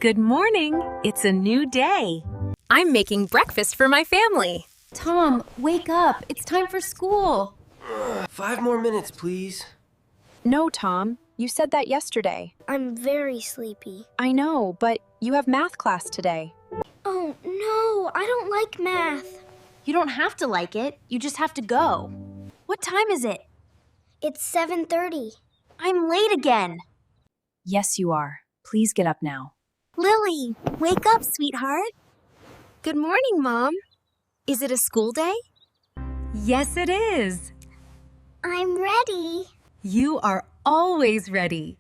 Good morning. It's a new day. I'm making breakfast for my family. Tom, wake up. It's time for school. 5 more minutes, please. No, Tom. You said that yesterday. I'm very sleepy. I know, but you have math class today. Oh, no, I don't like math. You don't have to like it. You just have to go. What time is it? It's 7:30. I'm late again. Yes, you are. Please get up now. Lily, wake up, sweetheart. Good morning, Mom. Is it a school day? Yes, it is. I'm ready. You are always ready.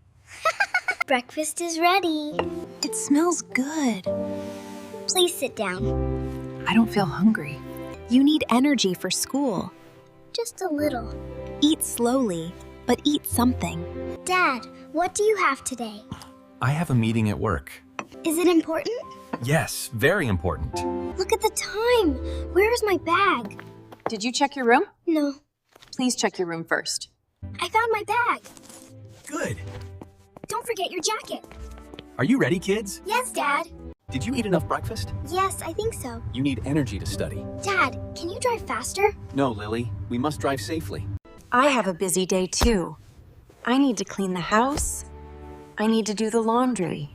Breakfast is ready. It smells good. Please sit down. I don't feel hungry. You need energy for school. Just a little. Eat slowly, but eat something. Dad, what do you have today? I have a meeting at work. Is it important? Yes, very important. Look at the time. Where's my bag? Did you check your room? No, Please check your room first. I found my bag. Good. Don't forget your jacket. Are you ready, kids? Yes, Dad. Did you eat enough breakfast? Yes, I think so. You need energy to study. Dad, can you drive faster? No, Lily. We must drive safely. I have a busy day too. I need to clean the house. I need to do the laundry.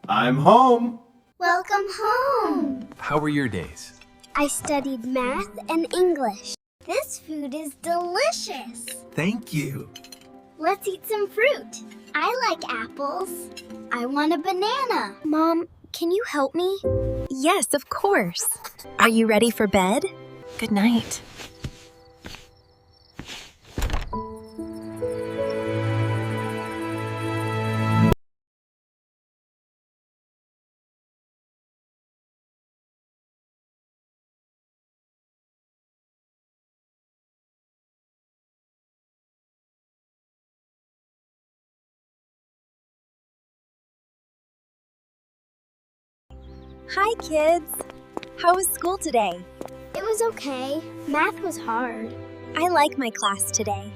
I'm home. Welcome home. How were your days? I studied math and English. This food is delicious. Thank you. Let's eat some fruit. I like apples. I want a banana. Mom, can you help me? Yes, of course. Are you ready for bed? Good night. Hi, kids. How was school today? It was okay. Math was hard. I like my class today.